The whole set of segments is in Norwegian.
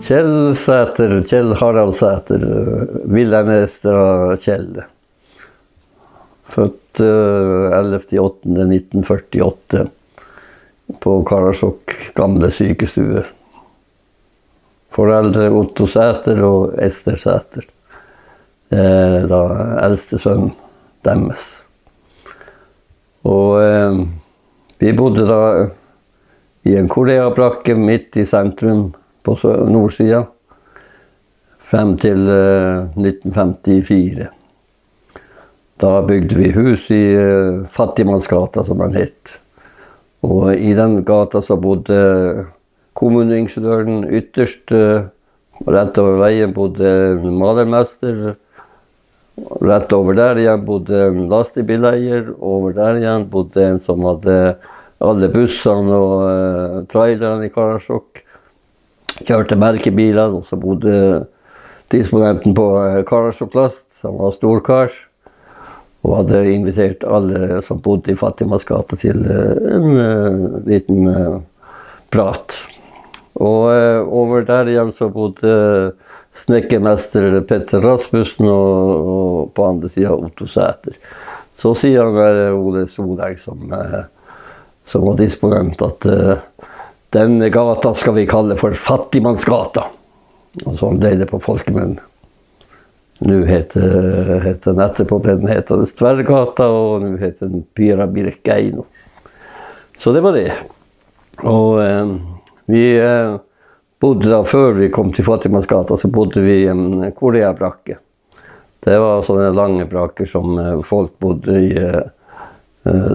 Kjell Sæter, Kjell Harald Sæter, Vilhelmestra Kjell. Født 11.8.1948 på Karasjok gamle sykestue. Foreldre Otto Sæter og Ester Sæter. Da eldste sønn deres. Og vi bodde da i en Korea-brakke midt i sentrum på nordsida, frem til 1954. Da bygde vi hus i Fattigmannsgata, som den het. Og i den gata så bodde kommuneingeniøren ytterst, rett over veien bodde en malermester. Rett over der igjen bodde en lastebileier, over der igjen bodde en som hadde alle bussene og trailerne i Karasjok. Kjørte melkebiler, og så bodde disponenten på Karasjok Last, som var storkar, og hadde invitert alle som bodde i Fattigmannsgata til en liten prat. Og over der igjen så bodde snekkermester Petter Rasmussen, og på andre siden Otto Sæter. Så sier han der Ole Solberg, som var disponent, at denne gata skal vi kalle for Fattigmannsgata. Og sånn ble det på folkemunn. Nå heter den etterpå den heter Tverrgata, og nå heter den Pyra Birkeino. Så det var det. Og vi bodde da, før vi kom til Fattigmannsgata, så bodde vi i en Korea-brakke. Det var sånne lange brakker som folk bodde i,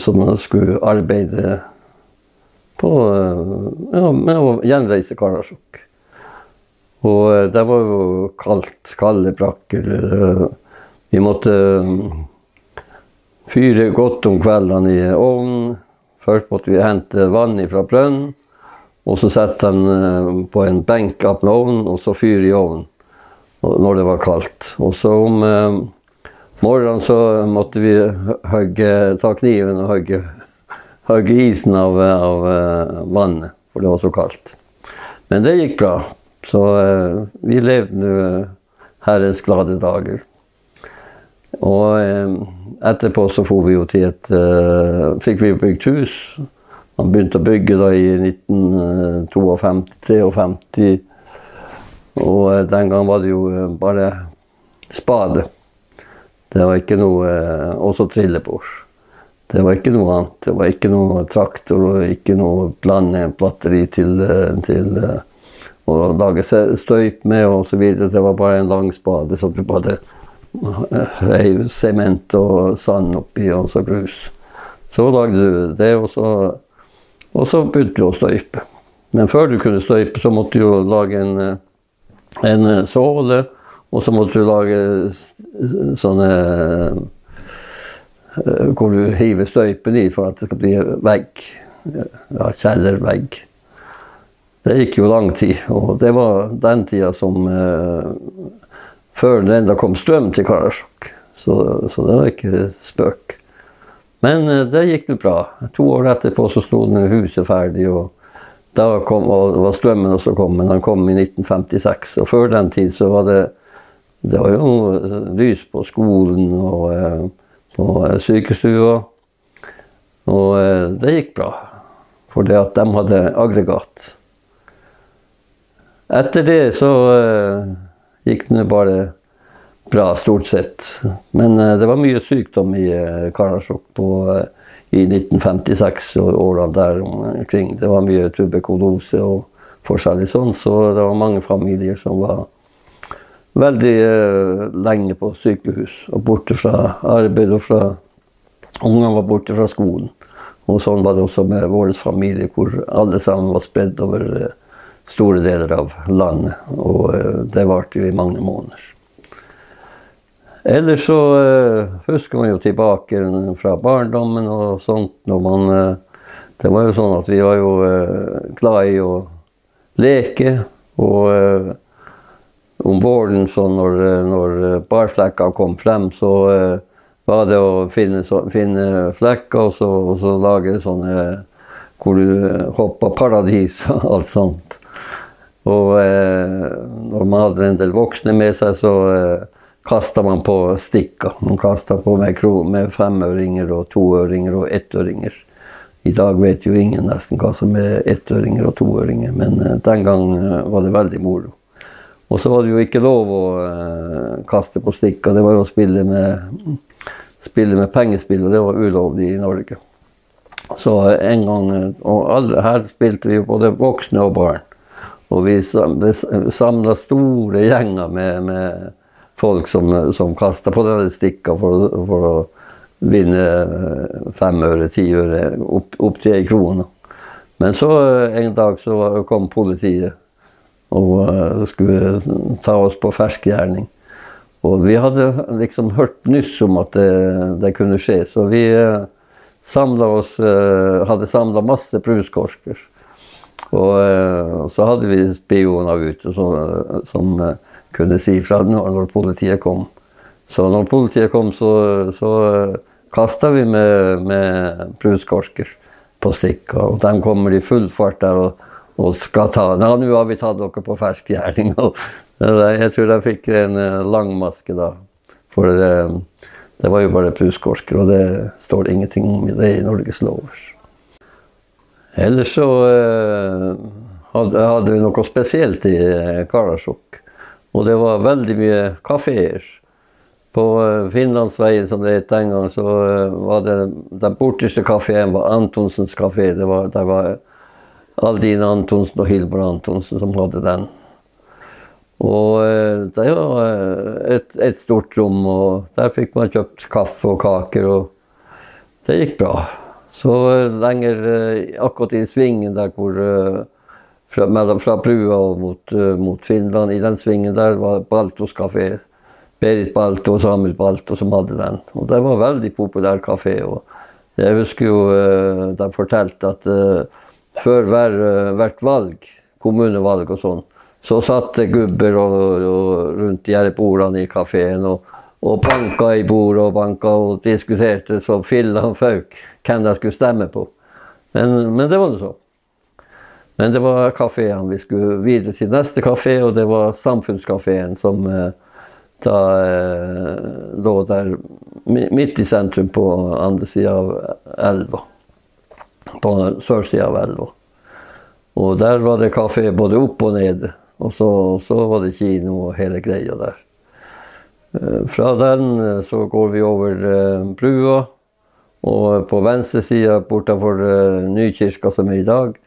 som skulle arbeide på, med å gjenreise Karasjok. Og det var jo kalde brakker. Vi måtte fyre godt om kveldene i ovnen. Først måtte vi hente vann fra brønnen, og så sette den på en benk av ovnen, og så fyre i ovnen når det var kaldt. Og så om morgenen så måtte vi ta kniven og hogge isen av vannet, for det var så kaldt. Men det gikk bra, så vi levde nå herrens glade dager. Og etterpå så får vi jo til fikk vi bygd hus. Man begynte å bygge da i 1952-53, og den gang var det jo bare spade. Det var ikke noe, også trillebårs. Det var ikke noe annet. Det var ikke noe traktor og ikke noe platteri til å lage støyp med og så videre. Det var bare en lang spade, så du bare heiv sement og sand oppi og så grus. Så lagde du det, og så begynte du å støype. Men før du kunne støype, så måtte du jo lage en såle, og så måtte du lage sånne hvor du hiver støypen i for at det skal bli vegg. Ja, kjellervegg. Det gikk jo lang tid, og det var den tiden som før det enda kom strøm til Karasjok. Så det var ikke spøk. Men det gikk jo bra. 2 år etterpå så stod huset ferdig, og da var strømmen også kom, men den kom i 1956. Og før den tid så var det var jo lys på skolen og på sykestua. Og det gikk bra, for det at de hadde aggregat. Etter det så gikk det bare bra, stort sett. Men det var mye sykdom i Karasjok i 1956 og årene der omkring. Det var mye tuberkulose og forskjellig sånn, så det var mange familier som var veldig lenge på sykehus og borte fra arbeid, og ungene var borte fra skolen. Og sånn var det også med vår familie, hvor alle sammen var spredd over store deler av landet, og det varte jo i mange måneder. Ellers så husker man jo tilbake fra barndommen og sånt, det var jo sånn at vi var jo glad i å leke, og om våren så når barflekker kom frem, så var det å finne flekker, og så lage sånne hvor du hoppet paradis og alt sånt. Og når man hadde en del voksne med seg, så kastet man på stikker. Man kastet på med 5-øringer og 2-øringer og 1-øringer. I dag vet jo ingen nesten hva som 1-øringer og 2-øringer, men den gang var det veldig moro. Og så var det jo ikke lov å kaste på stikker, det var jo å spille med pengespill, og det var ulovlig i Norge. Så en gang, og her spilte vi jo både voksne og barn. Og vi samlet store gjenger med folk som kastet på denne stikka for å vinne 5 øre, 10 øre, opp til 1 krone. Men så en dag så kom politiet og skulle ta oss på ferskgjerning. Og vi hadde liksom hørt nyss om at det kunne skje, så vi hadde samlet masse pruskorsker. Og så hadde vi spioner ute som kunne si fra når politiet kom. Så når politiet kom, så kastet vi med pruskorsker på stikka, og de kommer i full fart der og skal ta. Nå har vi tatt dere på ferskgjerning, og jeg tror de fikk en lang maske da, for det var jo bare pruskorsker, og det står ingenting om det i Norges lover. Ellers så hadde vi noe spesielt i Karasjok, og det var veldig mye kaféer. På Finlandsveien, som det het den gang, så var det den borteste kaféen var Antonsens kafé. Der var Aldine Antonsen og Hilmar Antonsen som hadde den. Og det var et stort rom, og der fikk man kjøpt kaffe og kaker, og det gikk bra. Så lenger akkurat i svingen der fra brua og mot Finland, i den svingen der var Baltos kafé. Berit Balto og Samuel Balto som hadde den. Og det var en veldig populær kafé. Og jeg husker jo de fortalte at før hvert valg, kommunevalg og sånn, så satt gubber og rundt de her bordene i kaféen og banka i bordet og banka og diskuterte så fillan folk hvem de skulle stemme på. Men det var det så. Men det var kaféen. Vi skulle videre til neste kafé, og det var Samfunnskaféen som da lå der midt i sentrum på andre siden av elva. På sørsiden av elva. Og der var det kafé både opp og nede. Og så var det kino og hele greia der. Fra den så går vi over brua. Og på venstre siden bortenfor Nykirka som i dag,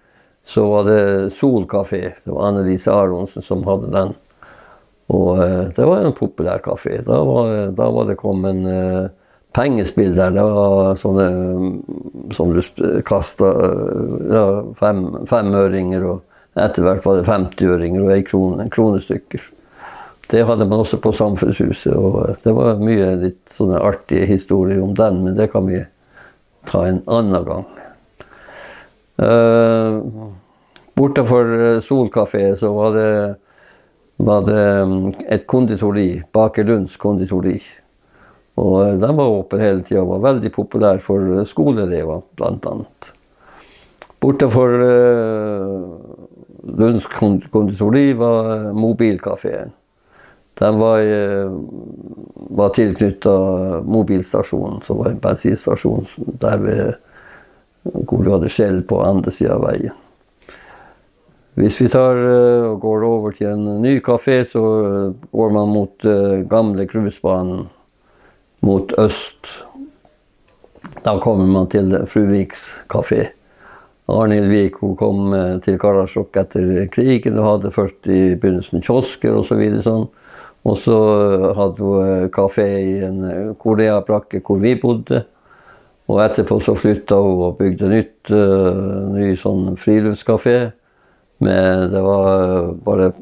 så var det Solkafé. Det var Annelise Aronsen som hadde den. Og det var en populær kafé. Da var det kommet pengespill der. Det var sånne som du kastet 5-øringer, og etter hvert var det 50-øringer og 1 kronestykker. Det hadde man også på Samfunnshuset, og det var mye litt sånne artige historier om den, men det kan vi ta en annen gang. Bortenfor Solkafé så var det et konditori, Bakerlunds konditori. Og den var åpen hele tiden, og var veldig populær for skoleelever, blant annet. Bortenfor Lunds konditori var Mobilkaféen. Den var tilknyttet mobilstasjonen, som var en bensinstasjon der hvor du hadde skjell på andre siden av veien. Hvis vi og går over til en ny kafé, så går man mot gamle Krusbanen, mot øst. Da kommer man til Fru Viks kafé. Arnhild Vik, hun kom til Karasjok etter krigen, og hadde først i begynnelsen kiosker og så videre sånn. Og så hadde hun kafé i en Korea-brakke hvor vi bodde. Og etterpå så flyttet hun og bygde ny sånn friluftskafé. Men det var bare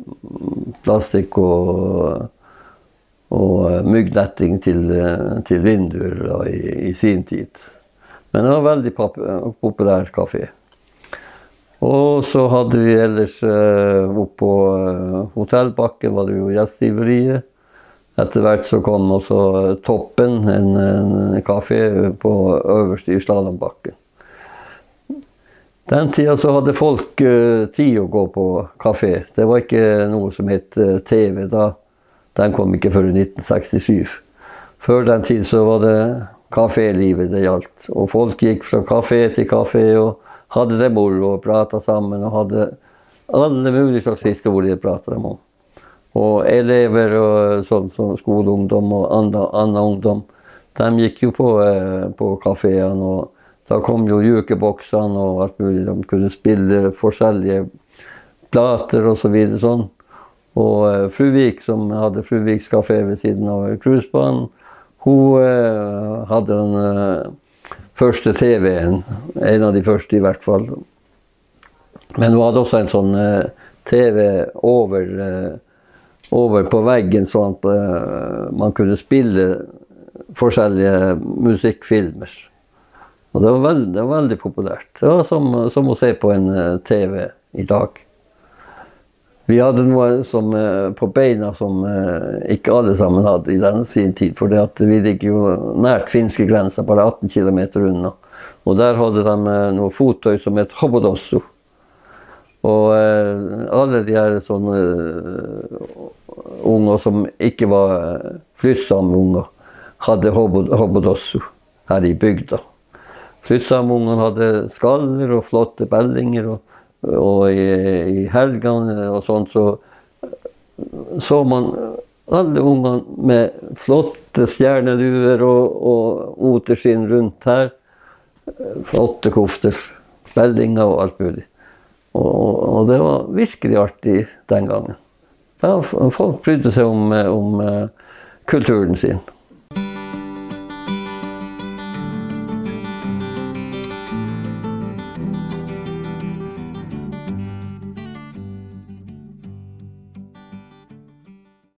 plastikk og myggnetting til vinduer da, i sin tid. Men det var en veldig populær kafé. Og så hadde vi ellers oppe på hotellbakken var det jo gjestgiveriet. Etter hvert så kom også Toppen, en kafé på øverste i Slalombakken. Den tiden så hadde folk tid å gå på kafé. Det var ikke noe som het TV da. Den kom ikke før i 1967. Før den tid så var det kafélivet det gjaldt. Og folk gikk fra kafé til kafé og hadde det moro og pratet sammen og hadde alle mulige slags historier pratet de om. Og elever og sånn skoleungdom og annen ungdom, de gikk jo på kaféene, og da kom jo jukeboksene og alt mulig. De kunne spille forskjellige plater og så videre sånn. Og fru Vik, som hadde Fru Viks kafé ved siden av cruisebanen, hun hadde den første TV-en, en av de første i hvert fall. Men hun hadde også en sånn TV over på veggen, sånn at man kunne spille forskjellige musikkfilmer. Og det var veldig populært. Det var som å se på en TV i dag. Vi hadde noe på beina som ikke alle sammen hadde i den sin tid, for vi ligger jo nært finske grenser, bare 18 kilometer unna. Og der hadde de noe fottøy som het hobodossu. Og alle de her sånne unger som ikke var flyttsomme unger, hadde hobodossu her i bygda. Flyttsomme unger hadde skaller og flotte bellinger, og i helgene og sånt så man alle ungene med flotte stjerneduer og oterskinn rundt her, flotte kofter, bellinger og alt mulig. Og det var virkelig artig den gangen. Ja, folk brydde seg om kulturen sin.